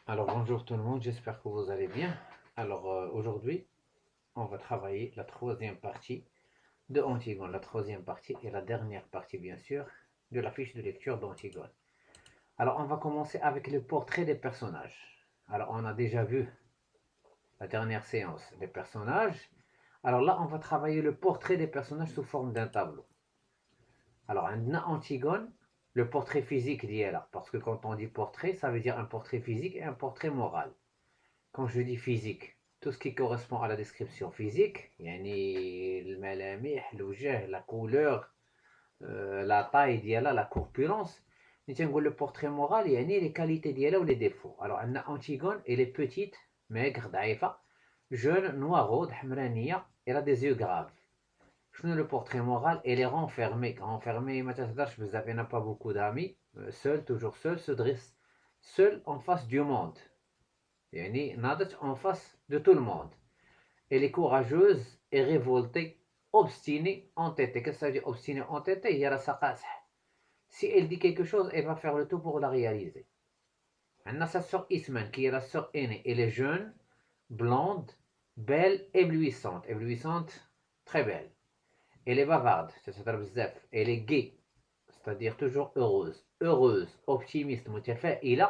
Alors bonjour tout le monde, j'espère que vous allez bien. Aujourd'hui, on va travailler la troisième partie de Antigone, la troisième partie et la dernière partie bien sûr de la fiche de lecture d'Antigone. Alors on va commencer avec le portrait des personnages. Alors on a déjà vu la dernière séance des personnages. Alors là on va travailler le portrait des personnages sous forme d'un tableau. Alors عندنا Antigone, le portrait physique d'Iela, parce que quand on dit portrait, ça veut dire un portrait physique et un portrait moral. Quand je dis physique, tout ce qui correspond à la description physique, يعني الملامح, الوجه, la couleur, la taille ديالها, la corpulence. نقول le portrait moral, يعني les qualités ديالها ou les défauts. Alors, عندنا Antigone, elle est petite, maigre, ضعيفة, jeune, noiraude, حمرانية, elle a des yeux graves. شنو le portrait moral? Elle est renfermée. Renfermée, ما تهدرش بزاف, elle n'a pas beaucoup d'amis, seule, toujours seule, se dresse seule en face du monde. يعني ناضت en face de tout le monde. Elle est courageuse et révoltée, obstinée, entêtée. Qu'est-ce que ça veut dire obstinée, entêtée? هي راسها قاصحة. Si elle dit quelque chose, elle va faire le tout pour la réaliser. عندنا sa sœur Isman, qui est la sœur aînée. Elle est jeune, blonde, belle, éblouissante. Éblouissante, très belle. Elle est bavarde, c'est-à-dire bzaf. Elle est gaie, c'est-à-dire toujours heureuse. Heureuse, optimiste, متفائلة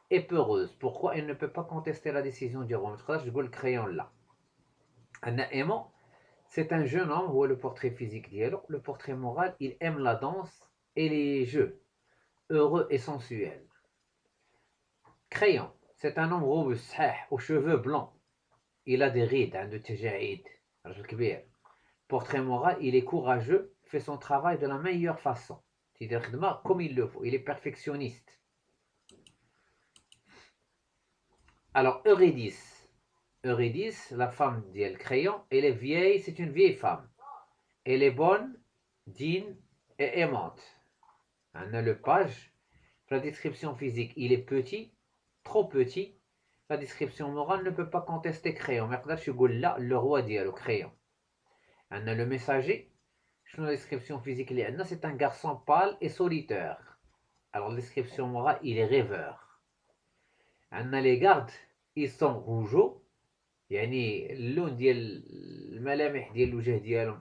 et peureuse. Pourquoi elle ne peut pas contester la décision du roi? Je le crayon là. Anna aimant, c'est un jeune homme, où le portrait physique dialogue, le portrait moral, il aime la danse et les jeux, heureux et sensuels. Crayon, c'est un homme robuste, aux cheveux blancs, il a des rides, de تجاعيد, رجل كبير. Portrait moral, il est courageux, fait son travail de la meilleure façon. C'est-à-dire comme il le faut, il est perfectionniste. Alors Eurydice, Eurydice, la femme d'El Crayon, elle est vieille, c'est une vieille femme. Elle est bonne, digne et aimante. On a le page. La description physique, il est petit, trop petit. La description morale ne peut pas contester Crayon. Mais je suis là, le roi dit le Crayon. On a le messager. La description physique, c'est un garçon pâle et solitaire. Alors, la description morale, il est rêveur. On a les gardes, ils sont rougeaux. يعني اللون ديال الملامح ديال الوجه ديالهم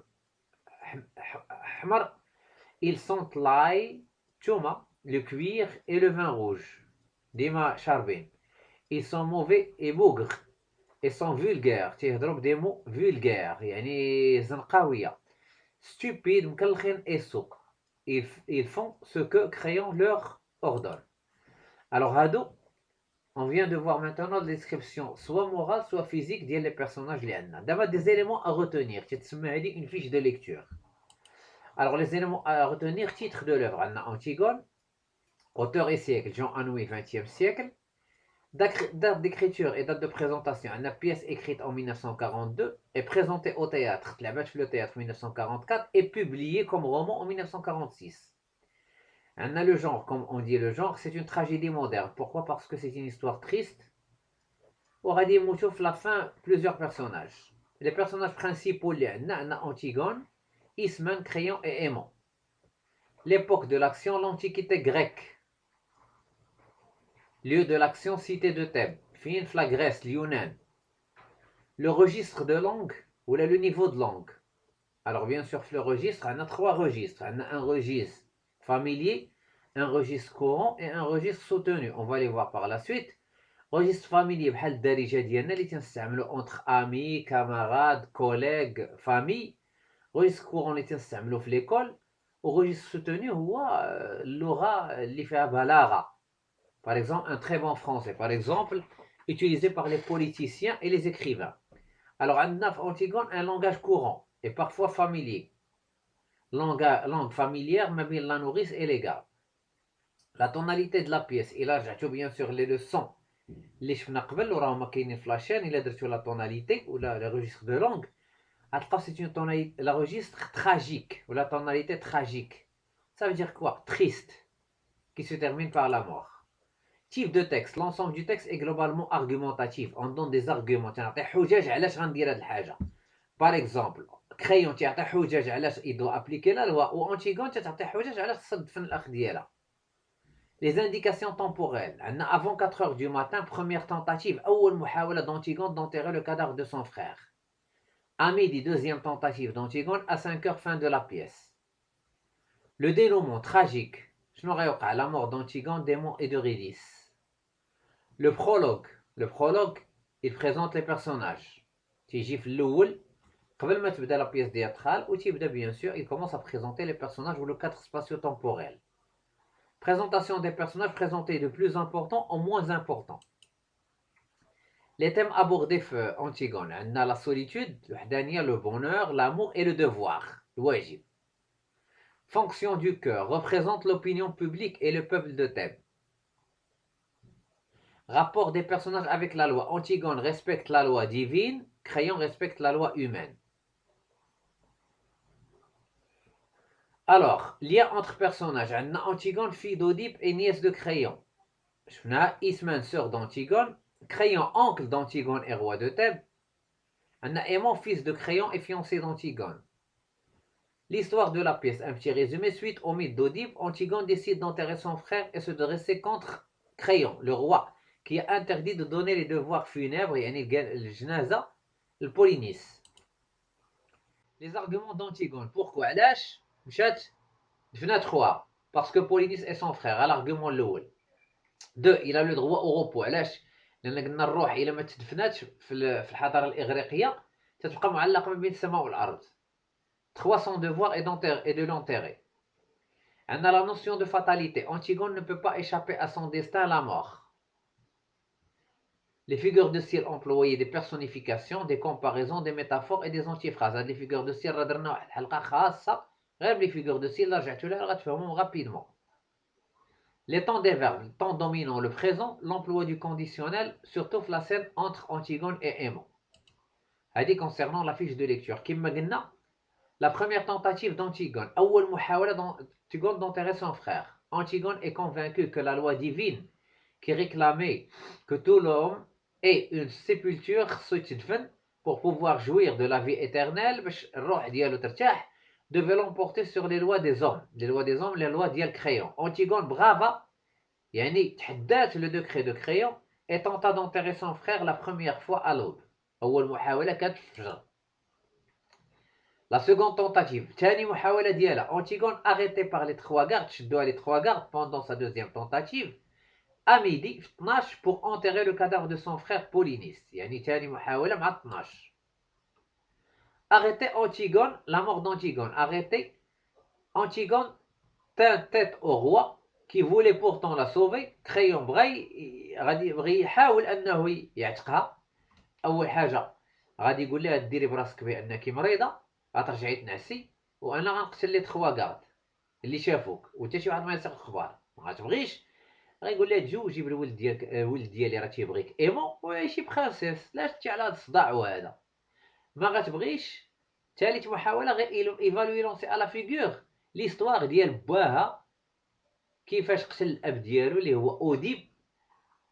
احمر. Ils sont l'ail, tchouma, le cuir et le vin rouge. Dima charbin. Ils sont mauvais et bougres. Ils sont vulgaires. تيهضروا des mots vulgaires. يعني زنقاوية. Stupides, مكلخين et souk. Ils font ce que Crayon leur ordonne. Alors, Hado, on vient de voir maintenant la description soit morale, soit physique des personnages. D'abord, des éléments à retenir. C'est une fiche de lecture. Alors, les éléments à retenir, titre de l'œuvre, Antigone, auteur et siècle, Jean Anouilh, 20e siècle. Date d'écriture et date de présentation, une pièce écrite en 1942 et présentée au théâtre, le théâtre 1944, et publiée comme roman en 1946. On a le genre, comme on dit le genre, c'est une tragédie moderne. Pourquoi? Parce que c'est une histoire triste. Aurait Moutouf, la fin, plusieurs personnages. Les personnages principaux, on a Antigone, Ismène, Crayon et Aimant. L'époque de l'action, l'Antiquité grecque. Lieu de l'action, cité de Thèbes. Fin, la Grèce, Lyunan. Le registre de langue, ou le niveau de langue. Alors bien sûr, le registre, on a trois registres. On a un registre familier, un registre courant et un registre soutenu. On va les voir par la suite. Registre familier, بحال الدارجة ديالنا اللي تنستعملوا entre amis, camarades, collègues, famille. Registre courant اللي تنستعملوا في l'école. وregistre soutenu هو اللغة اللي فيها بلاغة. Par exemple, un très bon français, par exemple, utilisé par les politiciens et les écrivains. Alors, on a Antigone un langage courant et parfois familier. Langue familière, même la nourrice et les gars. La tonalité de la pièce, il a bien sûr les leçons. Les شفنا قبل وراهم كاينين في لاشين الا درتو la tonalité ou le registre de langue, c'est une tonalité, le registre tragique ou la tonalité tragique. Ça veut dire quoi? Triste, qui se termine par la mort. Type de texte, l'ensemble du texte est globalement argumentatif. On donne des arguments. Par exemple, Crayon il doit appliquer la loi, ou Antigone تعطي حجج علاش تصد في الاخ ديالها. Les indications temporelles. Avant 4 heures du matin, première tentative, أول محاولة d'Antigone d'enterrer le cadavre de son frère. À midi, deuxième tentative d'Antigone, à 5 heures, fin de la pièce. Le dénouement tragique. La mort d'Antigone, d'Aimon et d'Eurydice. Le prologue. Le prologue, il présente les personnages. تيجي في الأول قبل ما تبدا la pièce théâtrale وتبدا bien sûr, il commence à présenter les personnages ou le cadre spatio-temporel. Présentation des personnages présentés de plus important en moins important. Les thèmes abordés في Antigone, on a la solitude, le bonheur, l'amour et le devoir, le wajib. Fonction du cœur, représente l'opinion publique et le peuple de Thèbes. Rapport des personnages avec la loi, Antigone respecte la loi divine, Créon respecte la loi humaine. Alors, lien entre personnages, on a Antigone, fille d'Oedipe et nièce de Créon. On a Ismène, sœur d'Antigone, Créon, oncle d'Antigone et roi de Thèbes. On a Aimon, fils de Créon et fiancé d'Antigone. L'histoire de la pièce, un petit résumé, suite au mythe d'Oedipe, Antigone décide d'enterrer son frère et se dresser contre Créon, le roi, qui a interdit de donner les devoirs funèbres, le jnaza, le Polynice. Les arguments d'Antigone, pourquoi علاش مشات دفنات خوها parce que Polynice est son frère, à l'argument الاول. 2 il a le droit au repos علاش لان قلنا الروح الا ما تدفناتش في الحضاره الاغريقيه تتبقى معلقه ما بين السماء والارض. 3 son devoir et de l'enterrer. On a la notion de fatalité. Antigone ne peut pas échapper à son destin, la mort. Les figures de style employées, des personnifications, des comparaisons, des métaphores et des antiphrases. Les figures de style, les figures de style, rapidement. Les temps des verbes, le temps dominant, le présent, l'emploi du conditionnel, surtout la scène entre Antigone et Aimon. Dit concernant la fiche de lecture. La première tentative d'Antigone, d'Antigone d'enterrer son frère. Antigone est convaincu que la loi divine qui réclamait que tout l'homme ait une sépulture pour pouvoir jouir de la vie éternelle, devait l'emporter sur les lois des hommes. Les lois des hommes, les lois d'Yal Créon. Antigone brava, le décret de Créon, et tenta d'enterrer son frère la première fois à l'aube. La seconde tentative, Antigone arrêté par les 3 gardes pendant sa deuxième tentative, à midi 12 pour enterrer le cadavre de son frère Polynice. Arrêté Antigone, la mort d'Antigone. Arrêté Antigone tint tête au roi qui voulait pourtant la sauver. Créon بغى يحاول انه يعتقها. اول حاجه غادي يقول لها ديري براسك بانك مريضه غترجعي تنعسي وانا غنقتل لي 3 غارد اللي شافوك وانت شي واحد ما يسرق اخبار ما غتبغيش غيقول لها تجي وجيب الولد ديالك الولد ديالي راه تيبغيك ايمون وهي شي برانسيس لا شتي على هذا الصداع وهذا ما غتبغيش. ثالث محاوله غير ايفالوي لونسي على فيغور ليستوار ديال باها كيفاش قتل الاب ديالو اللي هو اوديب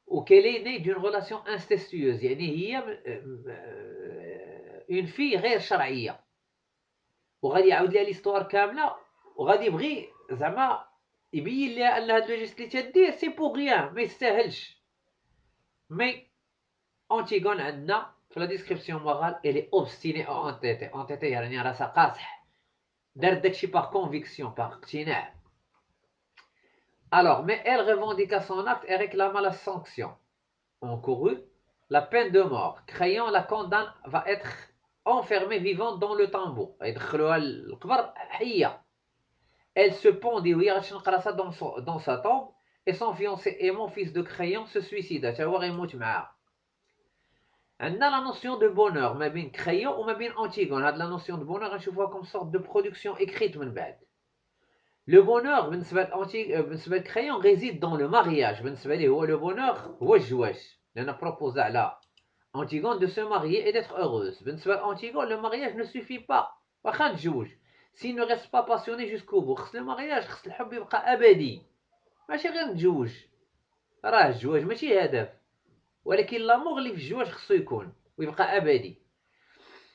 وكيل اي ني دون ريلاسيون انستيسيوز يعني هي اون في غير شرعيه وغادي يعاود لها ليستوار كامله وغادي يبغي زعما يبين لها ان هاد لو جيست اللي تدير سي بوغ ريان ما يستاهلش. مي انتيغون عندنا في لا ديسكريبسيون مورال الي اوبستيني او انتيتي يعني راسها قاصح دارت داكشي باغ كونفيكسيون باغ اقتناع. Alors, mais elle revendiqua son acte et réclama la sanction encourue, la peine de mort. Créon la condamne va être enfermée vivante dans le tombeau. Elle se pendit dans sa tombe et son fiancé Aimon, fils de Créon, se suicida. On a la notion de bonheur, ma bien Créon ou ma bien Antigone. On a la notion de bonheur, je vois comme sorte de production écrite. Le bonheur, بالنسبة Créon, réside dans le mariage. Le bonheur, on a proposé à Antigone de se marier et d'être heureuse. Antigone, le mariage ne suffit pas. S'il ne reste pas passionné jusqu'au bout, le mariage, الحب يبقى أبدي. ماشي غير نتزوج. راه الزواج ماشي هدف. ولكن لامور اللي في الزواج خصو يكون ويبقى أبدي.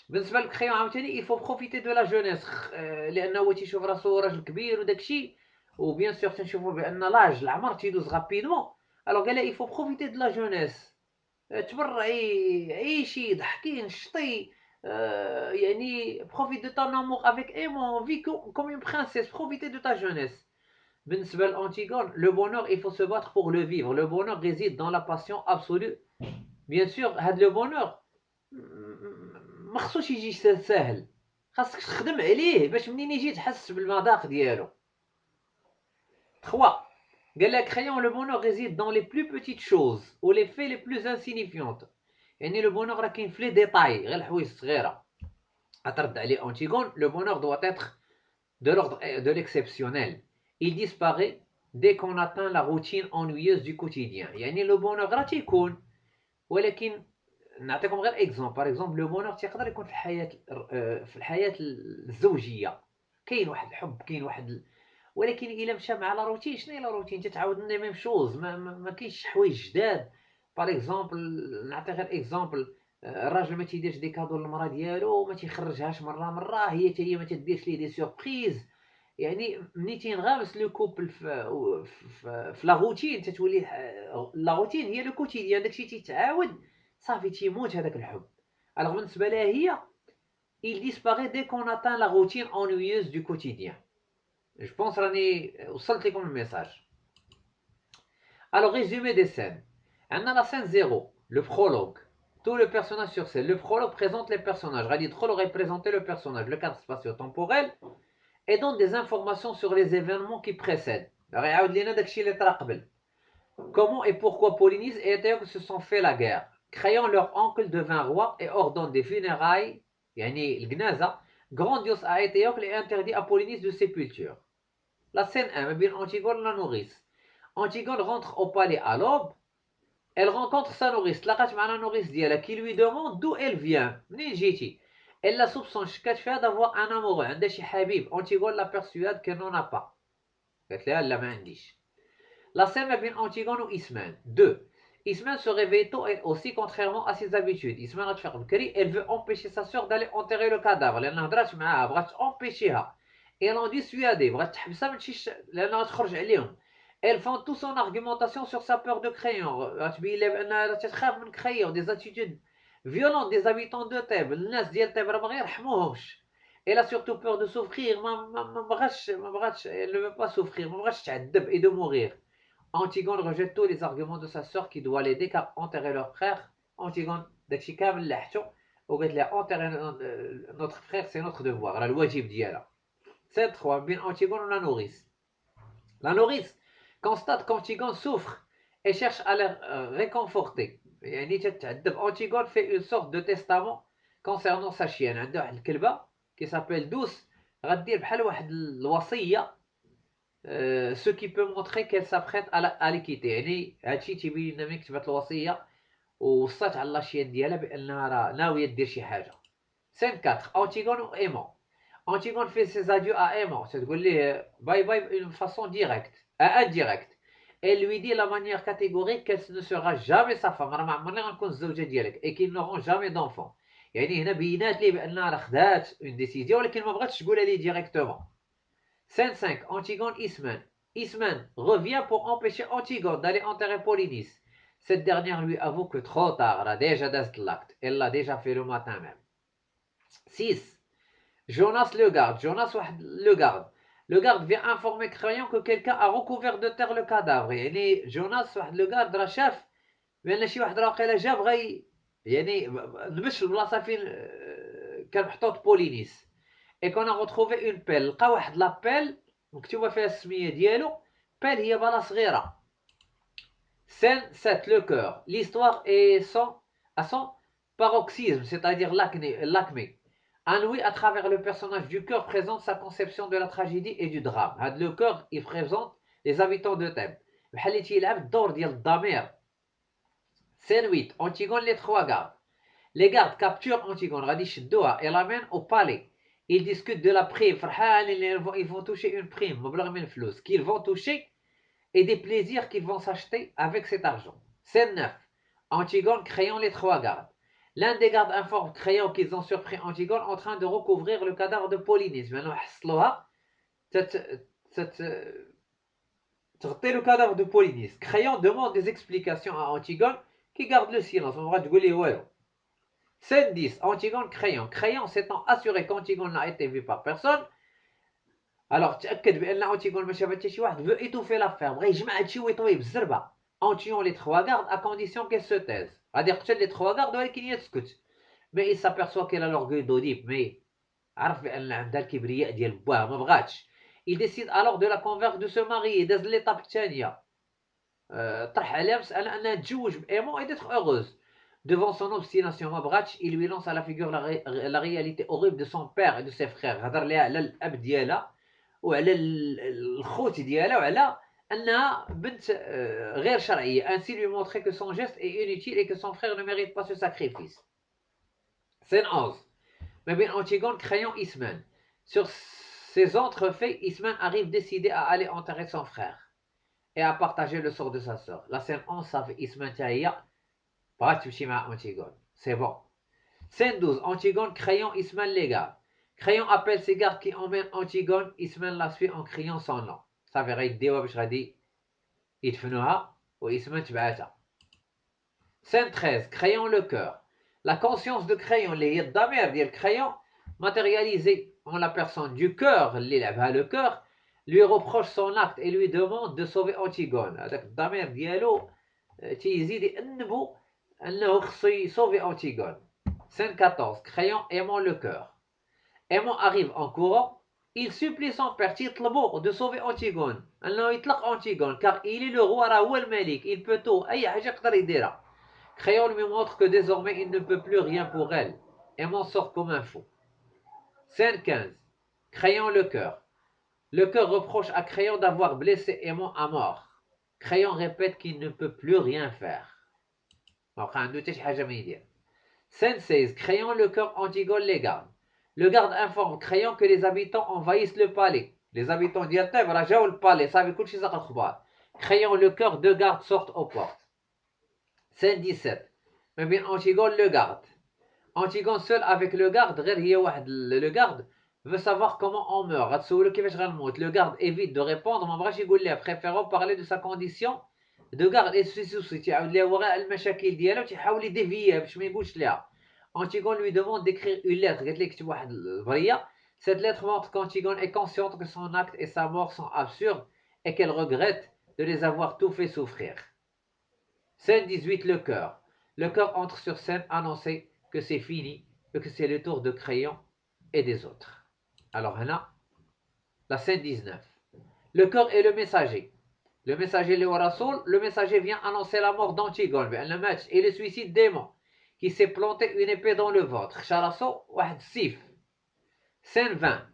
بالنسبه لكريون عاوتاني il faut profiter de la jeunesse لانه هو تيشوف راسو راجل كبير وداكشي ou bien sûr تنشوفوا بان لاج العمر تيدوز غابيدمون. الوغ قال il faut profiter de la jeunesse. تبرعي، عيشي، ضحكي، نشطي، يعني profite de ton amour avec aimant, vis comme une princesse, profitez de ta jeunesse. بالنسبة لأنتيغون, le bonheur il faut se battre pour le vivre. Le bonheur réside dans la passion absolue. Bien sûr هاد le bonheur ما خصوش يجي ساهل، خاصك تخدم عليه باش منين يجي تحس بالمذاق ديالو. 3. قال لك خيون le bonheur réside dans les plus petites choses ou les faits les plus insignifiantes. يعني le bonheur راه كاين في لي ديتاي، غير الحوايج الصغيره. أترد عليه أنتيغون, le bonheur doit être de l'ordre de l'exceptionnel. Il disparaît dès qu'on atteint la routine ennuyeuse du quotidien. يعني le bonheur راه تيكون، ولكن نعطيكم غير اكزومبل. باغ اكزومبل لو بونور تيقدر يكون في الحياه الزوجيه، كاين واحد الحب، كاين واحد ولكن الا مشى مع لا روتين، شنو هي لا روتين؟ تتعاود لنا ميم شوز، ما كاينش حوايج جداد. باغ اكزومبل نعطي غير اكزومبل، الراجل ما تيديرش دي كادو للمراه ديالو، ما تيخرجهاش مره، هي ما تديرش ليه دي سوربريز. يعني ملي تينغمس لو كوبل في لا روتين، تتولي لا روتين هي لو كوتيديان، داكشي تيتعاود صافي تيموت هذاك الحب. الوغ بالنسبه لها هي il disparaît dès qu'on atteint la routine ennuyeuse du quotidien. Je pense راني وصلت لكم الميساج. Alors résumé des scènes. عندنا la scène 0, le prologue. Tout le personnage sur scène. Le prologue présente les personnages. غادي يدخل وغيبريزونتي le personnage, le cadre spatio-temporel, et donne des informations sur les événements qui précèdent. غيعاود لينا داكشي اللي طرا قبل. Comment et pourquoi Polynice et Étéocle se sont fait la guerre. Créant leur oncle devint roi et ordonne des funérailles, يعني الجنازة, grandiose à Étéocle et interdit à Polynice de sépulture. La scène 1, bien Antigone la nourrice. Antigone rentre au palais à l'aube. Elle rencontre sa nourrice, تلاقات مع la nourrice ديالها qui lui demande d'où elle vient. منين جيتي؟ Elle la soupçonne, شكات فيها d'avoir un amoureux, عندها شي حبيب. Antigone la persuade qu'elle n'en a pas. قالت لها لا ما عنديش. La scène بين Antigone ou Ismène. 2. Ismène se réveille tôt et aussi contrairement à ses habitudes. Ismène تفيق بكري. Elle veut empêcher sa sœur d'aller enterrer le cadavre لأنها هضرات معاها بغات empêcher. Et elle en dissuader, بغات تحبسها ما تمشيش لأنها تخرج عليهم. Elle fonde toute son argumentation sur sa peur de Créon. غتبين لها بأنها تخاف من Créon, des attitudes violentes des habitants de Thèbes. الناس ديال Thèbes راه ما غيرحموهمش. Elle a surtout peur de souffrir. ما بغاتش elle ne veut pas souffrir, ما بغاتش تعذب et de mourir. Antigone rejette tous les arguments de sa sœur qui doit l'aider car enterrer leur frère. Antigone داكشي كامل لحتو وقالت لها enterrer notre frère c'est notre devoir, راه الواجب ديالها. Scène 3 بين Antigone ou la nourrice. La nourrice constate qu'Antigone souffre et cherche à la réconforter. يعني تتعذب. Antigone fait une sorte de testament concernant sa chienne. عندها واحد الكلبه qui s'appelle Douce, غدير بحال واحد الوصيه. Ce qui peut montrer qu'elle s'apprête à l'équiter. يعني هادشي تيبين لنا ملي كتبات الوصيه ووصات على لاشيان ديالها بانها راه ناويه دير شي حاجه. Scène 4 Antigone ou Aimant. Antigone fait ses adieux à Aimant, تتقول ليه باي باي d'une façon directe, indirecte. Elle lui dit la manière catégorique qu'elle ne sera jamais sa femme, راه ما عمرني غنكون الزوجه ديالك, et qu'ils n'auront jamais d'enfant. يعني هنا بينات ليه بانها راه خدات اون ديسيزيون ولكن ما بغاتش تقولها ليه ديريكتومون. Scène 5 Antigone Ismène. Ismène revient pour empêcher Antigone d'aller enterrer Polynice. Cette dernière lui avoue que trop tard, elle a déjà daz l'acte, elle l'a déjà fait le matin même. 6 Jonas le garde. Jonas le garde. Le garde vient informer croyant que quelqu'un a recouvert de terre le cadavre. يعني Jonas واحد le garde راه شاف بان شي واحد راه واقيلا جا بغى يعني نمش البلاصه فين كان محطوط بولينيس. Et qu'on a retrouvé une pelle. لقى واحد لابيل مكتوبه فيها السميه ديالو. بيل هي بالا صغيره. Scène 7 le cœur. L'histoire est à son paroxysme, c'est-à-dire l'acmé. Anouilh, à travers le personnage du cœur, présente sa conception de la tragédie et du drame. Le cœur, il présente les habitants de Thèbes. بحال اللي تيلعب الدور ديال الضمير. Scène 8 Antigone les 3 gardes. Les gardes capturent Antigone, غادي يشدوها et l'amènent au palais. Ils discutent de la prime, فرحان ils vont toucher une prime, مبلغ من الفلوس qu'ils vont toucher et des plaisirs qu'ils vont s'acheter avec cet argent. Scène 9 Antigone créant les 3 gardes. L'un des gardes informe Créon qu'ils ont surpris Antigone en train de recouvrir le cadavre de Polynice. Maintenant, حصلوها تغطي le cadavre de Polynice. Crayon demande des explications à Antigone qui garde le silence. On va dire ouais. Scène 10. Antigone, Crayon. Crayon s'étant assuré qu'Antigone n'a été vue par personne. Alors, تأكد بأن Antigone ما شافت شي واحد veut étouffer l'affaire. بغى يجمع هادشي ويطوي بالزربة. En tuant les trois gardes à condition qu'elle se taise. غادي يقتل les trois gardes ولكن هي تسكت. Mais il s'aperçoit qu'elle a l'orgueil d'Oedipe. Mais عرف بأن عندها الكبرياء ديال بواه ما بغاتش. Il décide alors de la convaincre de se marier. داز l'étape الثانية. طرح عليها مسألة أنها تتزوج بإيمون et d'être heureuse. Devant son obstination ما بغاتش, il lui lance à la figure la réalité horrible de son père et de ses frères. هضر ليها على الأب ديالها وعلى الخوت ديالها وعلى أنها بنت غير شرعية. Ainsi lui montrer que son geste est inutile et que son frère ne mérite pas ce sacrifice. Scène 11. Mais bien Antigone, Crayon, Ismène. Sur ces entrefaits, Ismène arrive décidé à aller enterrer son frère et à partager le sort de sa sœur. La scène 11, ça fait Ismène Taïya, Antigone. C'est bon. Scène 12. Antigone, Crayon, Ismène les gardes. Crayon appelle ses gardes qui emmènent Antigone. Ismène la suit en criant son nom. Ça veut dire باش غادي يدفنوها وإسمène تبعتها. Scène 13. Crayon le cœur. La conscience de Crayon, les الضمير ديال Crayon, matérialisé en la personne du cœur, اللي لعبها le cœur, lui reproche son acte et lui demande de sauver Antigone. هذاك الضمير ديالو تيزيد يأنبو أنه خصو يسوفي Antigone. Scène 14. Crayon aimant le cœur. Aimant arrive en courant. Il supplie son père تيطلبو de sauver Antigone. أنه يطلق Antigone car il est le roi, راه هو الملك. Il peut tout. أي حاجة يقدر يديرها. Crayon lui montre que désormais il ne peut plus rien pour elle. Aimant sort comme un fou. Scène 15. Crayon le cœur. Le cœur reproche à Crayon d'avoir blessé Aimant à mort. Crayon répète qu'il ne peut plus rien faire. Scène 16. Crayon le cœur, Antigone les garde. Le garde informe Crayon que les habitants envahissent le palais. Les habitants ديال طيب راه جاو البالي صافي كلشي ساق الخبار. Crayon le cœur, deux gardes sortent aux portes. Scène 17. Mais bien Antigone le garde. Antigone seul avec le garde, غير هي واحد le garde veut savoir comment on meurt. غتسولو كيفاش غنموت. Le garde évite de répondre, ما بغاش يقول لها, préférant parler de sa condition de garde et ses soucis. تيعاود لها هو غير المشاكل ديالها وتيحاول يديفيها باش ما يقولش لها. Antigone lui demande d'écrire une lettre. قالت لي كتب واحد البريه. Cette lettre montre qu'Antigone est consciente que son acte et sa mort sont absurdes et qu'elle regrette de les avoir tout fait souffrir. Scène 18. Le cœur. Le cœur entre sur scène annoncer que c'est fini et que c'est le tour de Crayon et des autres. Alors là, la scène 19. Le cœur est le messager. Le messager le Rasoul, le messager vient annoncer la mort d'Antigone le match et le suicide d'Aimant qui s'est planté une épée dans le ventre. Charasso, واحد سيف. Scène 20.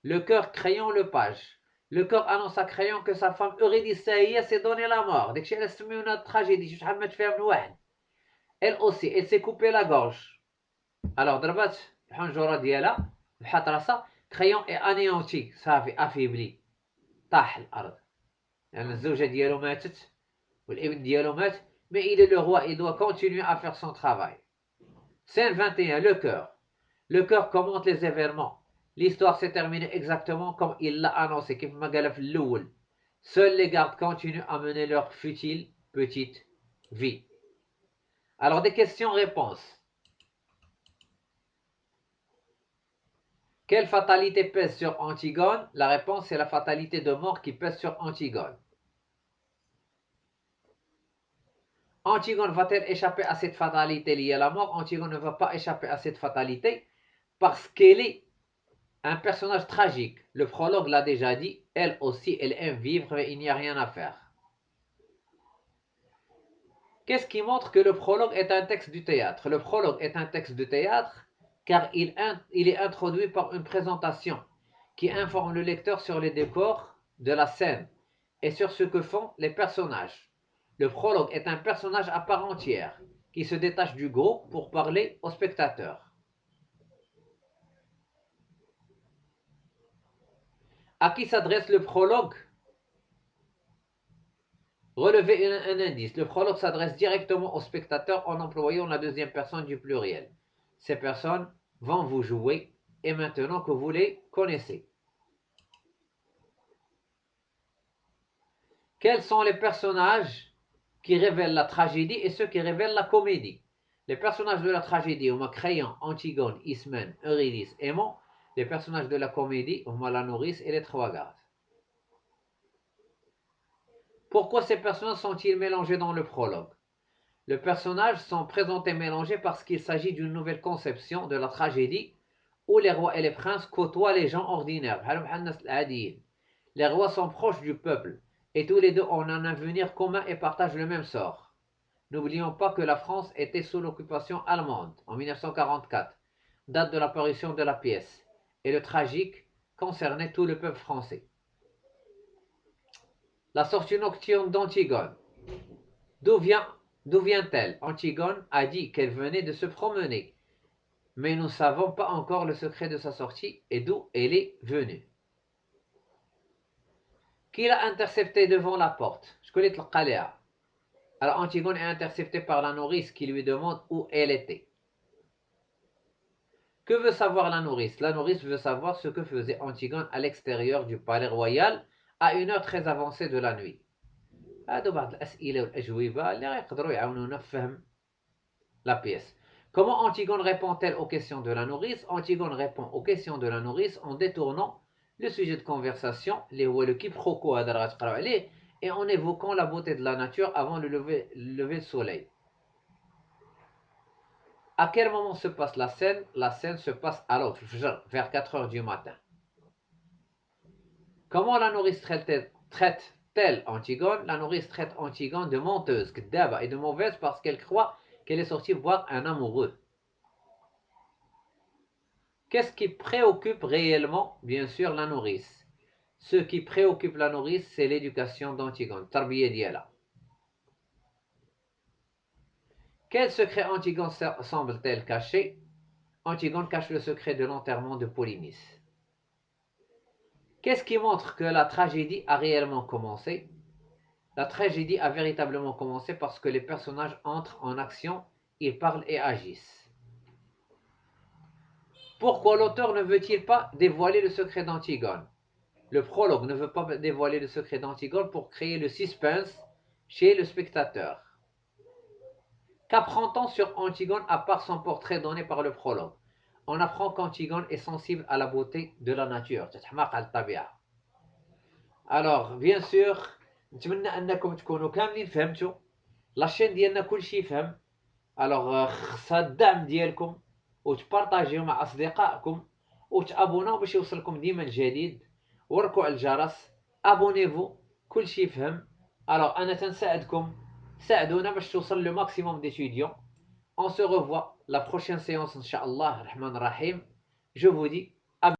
Le cœur, Crayon le page. Le cœur annonce à Crayon que sa femme Eurydice s'est donné la mort. داكشي علاش سميونا tragédie. شحال مات فيها من واحد. Elle aussi, elle s'est coupée la gorge. Alors ضربات الحنجرة ديالها بحات راسها. Crayon est anéanti. صافي affaibli. طاح الأرض. يعني الزوجة ديالو ماتت والابن ديالو مات. Mais il est le roi, il doit continuer à faire son travail. Scène 21. Le cœur. Le cœur commente les événements. L'histoire s'est terminée exactement comme il l'a annoncé. كيف ما قال في الأول. Seuls les gardes continuent à mener leur futile petite vie. Alors des questions-réponses. Quelle fatalité pèse sur Antigone? La réponse c'est la fatalité de mort qui pèse sur Antigone. Antigone va-t-elle échapper à cette fatalité liée à la mort? Antigone ne va pas échapper à cette fatalité parce qu'elle est un personnage tragique. Le prologue l'a déjà dit, elle aussi, elle aime vivre, mais il n'y a rien à faire. Qu'est-ce qui montre que le prologue est un texte du théâtre? Le prologue est un texte de théâtre car il est introduit par une présentation qui informe le lecteur sur les décors de la scène et sur ce que font les personnages. Le prologue est un personnage à part entière qui se détache du groupe pour parler au spectateur. À qui s'adresse le prologue? Relevez un indice. Le prologue s'adresse directement au spectateur en employant la deuxième personne du pluriel. Ces personnes vont vous jouer et maintenant que vous les connaissez. Quels sont les personnages qui révèlent la tragédie et ceux qui révèlent la comédie? Les personnages de la tragédie, huma Créon, Antigone, Ismène, Eurydice, Aimant. Les personnages de la comédie, huma la nourrice et les trois gardes. Pourquoi ces personnages sont-ils mélangés dans le prologue? Les personnages sont présentés mélangés parce qu'il s'agit d'une nouvelle conception de la tragédie où les rois et les princes côtoient les gens ordinaires. Les rois sont proches du peuple et tous les deux ont un avenir commun et partagent le même sort. N'oublions pas que la France était sous l'occupation allemande en 1944, date de l'apparition de la pièce, et le tragique concernait tout le peuple français. La sortie nocturne d'Antigone. D'où vient-elle? Antigone a dit qu'elle venait de se promener, mais nous ne savons pas encore le secret de sa sortie et d'où elle est venue. Qui l'a interceptée devant la porte? Je connais le Qaléa. Alors Antigone est interceptée par la nourrice qui lui demande où elle était. Que veut savoir la nourrice? La nourrice veut savoir ce que faisait Antigone à l'extérieur du palais royal à une heure très avancée de la nuit. هادو بعض الأسئلة والأجوبة اللي غيقدروا يعاونونا فهم la pièce. Comment Antigone répond-elle aux questions de la nourrice? Antigone répond aux questions de la nourrice en détournant le sujet de conversation, le quiproquo et en évoquant la beauté de la nature avant le lever du soleil. À quel moment se passe la scène? La scène se passe à l'aube, vers 4 heures du matin. Comment la nourrice traite-t-elle Antigone? La nourrice traite Antigone de menteuse, et de mauvaise parce qu'elle croit qu'elle est sortie voir un amoureux. Qu'est-ce qui préoccupe réellement? Bien sûr, la nourrice. Ce qui préoccupe la nourrice, c'est l'éducation d'Antigone. Tarbiya diala. Quel secret Antigone semble-t-elle cacher? Antigone cache le secret de l'enterrement de Polynice. Qu'est-ce qui montre que la tragédie a réellement commencé? La tragédie a véritablement commencé parce que les personnages entrent en action, ils parlent et agissent. Pourquoi l'auteur ne veut-il pas dévoiler le secret d'Antigone? Le prologue ne veut pas dévoiler le secret d'Antigone pour créer le suspense chez le spectateur. Qu'apprend-on sur Antigone à part son portrait donné par le prologue? On apprend qu'Antigone est sensible à la beauté de la nature. Alors, bien sûr, نتمنى انكم تكونوا كاملين فهمتوا. لاشين ديالنا كلشي فهم. الوغ خصها الدعم ديالكم وتبارطاجيو مع اصدقائكم وتابوناو باش يوصلكم ديما الجديد وركوا على الجرس. ابونيفو كلشي فهم. الوغ انا تنساعدكم ساعدونا باش توصل لو ماكسيموم d'étudiants. On se revoit la prochaine séance, Inch'Allah, Rahman Rahim. Je vous dis